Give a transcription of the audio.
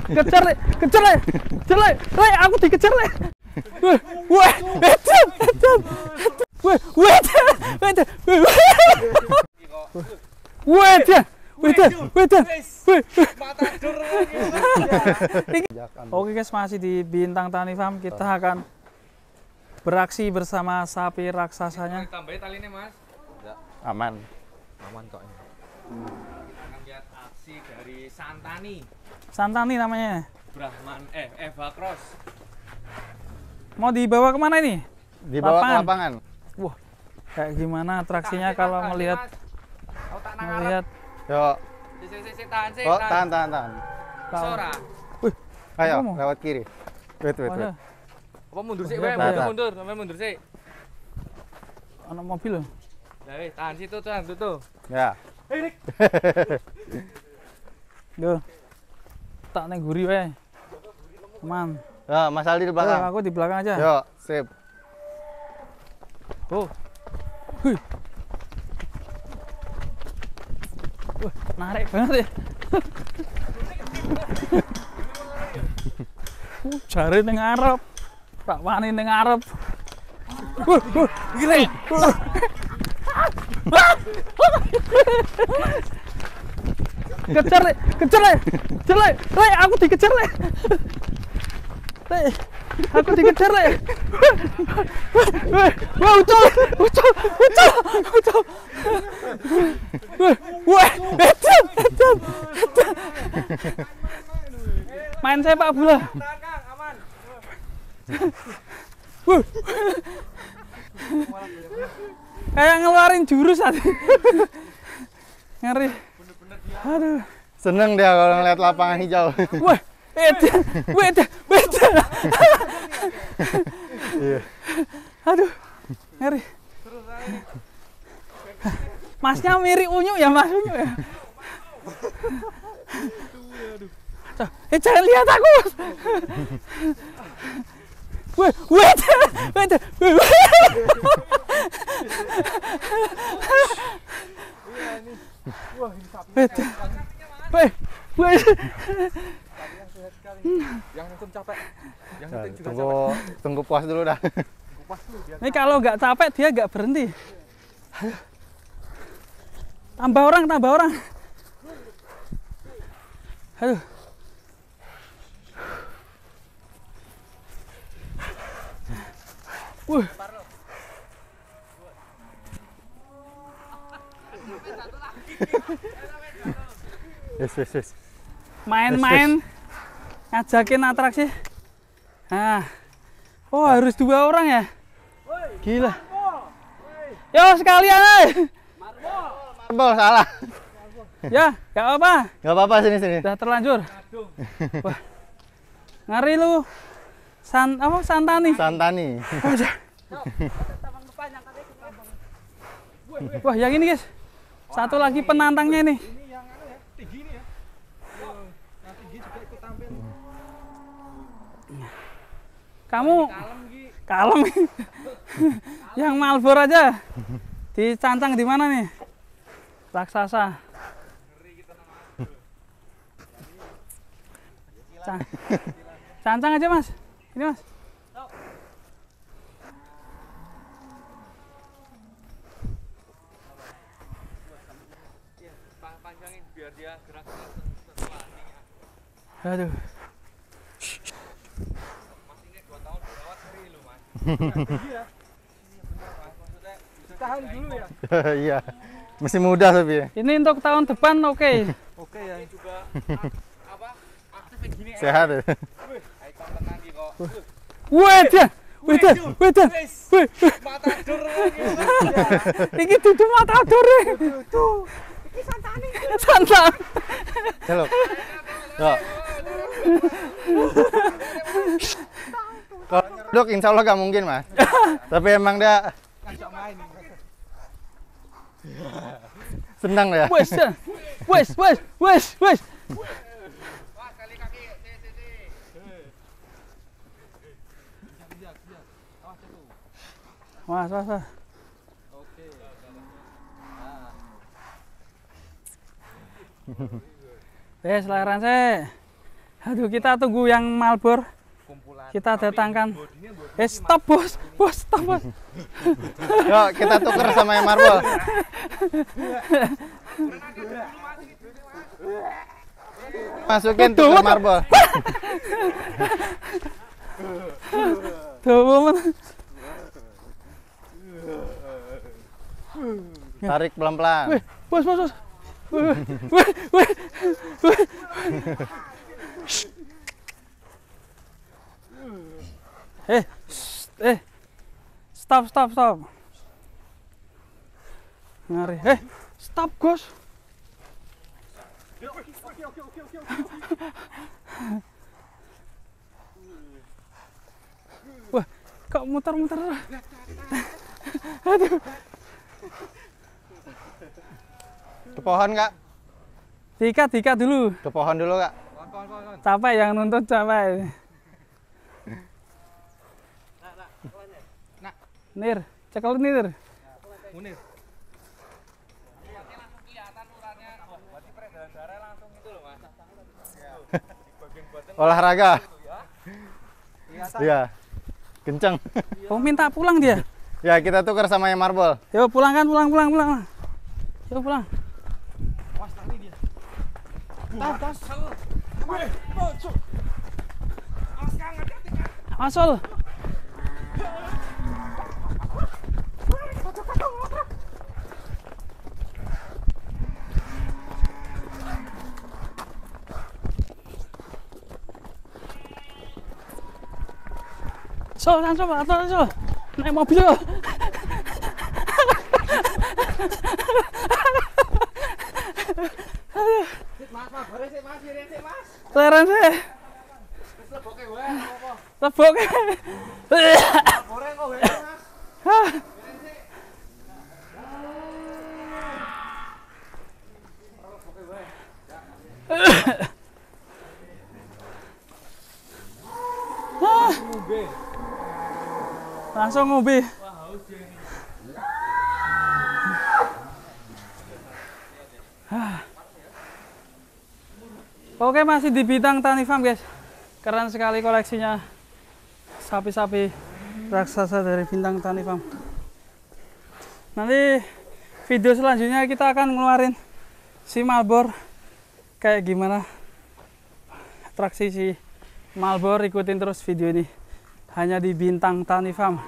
Kejar le, kejar le, kejar le, aku dikejar le. Wah, edan. Oke guys, masih di Bintang Tani Farm. Kita akan beraksi bersama sapi raksasanya. Tambahin talinya mas. Aman. Aman kok ini. Kita akan lihat aksi dari Santani. Santani namanya. Brahman, Eva Cross. Mau dibawa kemana ini? Dibawa ke lapangan. Wah, kayak gimana atraksinya kalau melihat Yuk. Tahan. Sora. Ayo, lewat kiri. Wait. Apa mundur sih? Mundur sih. Anak mobil loh. Ya, tahan situ tuh. Ya. Duh. Tak neng guri wae. Aman. Ya, Mas Aldi di belakang. Aku di belakang aja. Yuk, sip. Oh. Hui. Wah, narik banget ya. Jare ning ngarep. Pak wani ning ngarep. Gila. Kejar le. Aku dikejar le. Aku dikejar le. Wah, ucul. Wah, edan. Main sepak bola. Aman. Kayak ngeluarin jurus tadi. Ngeri. Aduh. Seneng dia kalau ngeliat lapangan hijau. Wah, edan. Iya. Aduh, ngeri. Masnya mirip unyu ya, Mas Unyu ya. Jangan lihat aku. Wait. Yang nonton capek. Yang nonton juga Tunggu puas dulu dah. Ini kalau nggak capek dia nggak berhenti. Tambah orang. Aduh. Yes. Main-main ngajakin atraksi. Nah. Oh, harus 2 orang ya? Gila. Yo sekalian. Marbol salah. Ya, nggak apa-apa. Nggak apa-apa sini. Udah terlanjur. Wah. Ngeri lu. Santani. Wah, yang ini guys. Satu lagi penantangnya ini. Kamu kalem. Yang Malbor aja. Dicancang di mana nih? Raksasa. Cancang aja Mas. Ini Mas. Panjangin biar dia gerak. Aduh. Mas ini 2 tahun dirawat ngeri lu Mas. Iya. Tahan dulu ya. Iya. Masih muda tapi ya. Ini untuk tahun depan oke. Oke ya. Ini juga aktif kayak gini. Sehat ya. Ayo tenang kok. Wait. Matador. Ini tutup matador. Tuh. Ini Santani. Halo. Yuk. Kalau dok insya Allah gak mungkin Mas. Tapi emang dia senang ya. Wes. Kali kaki. Mas. Oke. Wes lahiran saya. Aduh, kita tunggu yang Marlboro. kumpulan. Kita datangkan. Bodinya Stop bos, bos stop bos. Yuk kita tuker sama yang marble. Masukin tuker marble. Tuh, momen. Tarik pelan-pelan. Wih, bos, bos, bos. Wih, wih, wih, wih. Stop, stop, stop. Ngari. Stop, Gus. Wah, kok muter-muter? Aduh. Ke pohon Kak. Diikat dulu. Ke pohon dulu Kak. Capek yang nuntut capek. Nir, cekel Nir. Munir. Nanti langsung kelihatan urannya. Oh, berarti peredaran darah langsung itu loh, Mas. Di bagian bottom Olahraga. kelihatan. Iya. Kenceng. Oh, minta pulang dia. Ya kita tuker sama yang marble. Yuk pulang kan, pulang. Yuk pulang. Awas tadi dia. Tas. Weh, bocok. Awas Kang, hati-hati Kang. Masuk. Sol, naik mobil yo. Mas, bare sik Mas, kirim sik Mas. Leren sih. Wis leboke wae apa-apa. Lebok. Goreng kok wae Mas. Langsung ngombe. Oke, masih di Bintang Tani Farm guys. Keren sekali koleksinya sapi-sapi raksasa dari Bintang Tani Farm. Nanti video selanjutnya kita akan ngeluarin si Marlboro kayak gimana atraksi si Marlboro. Ikutin terus video ini hanya di Bintang Tani Farm.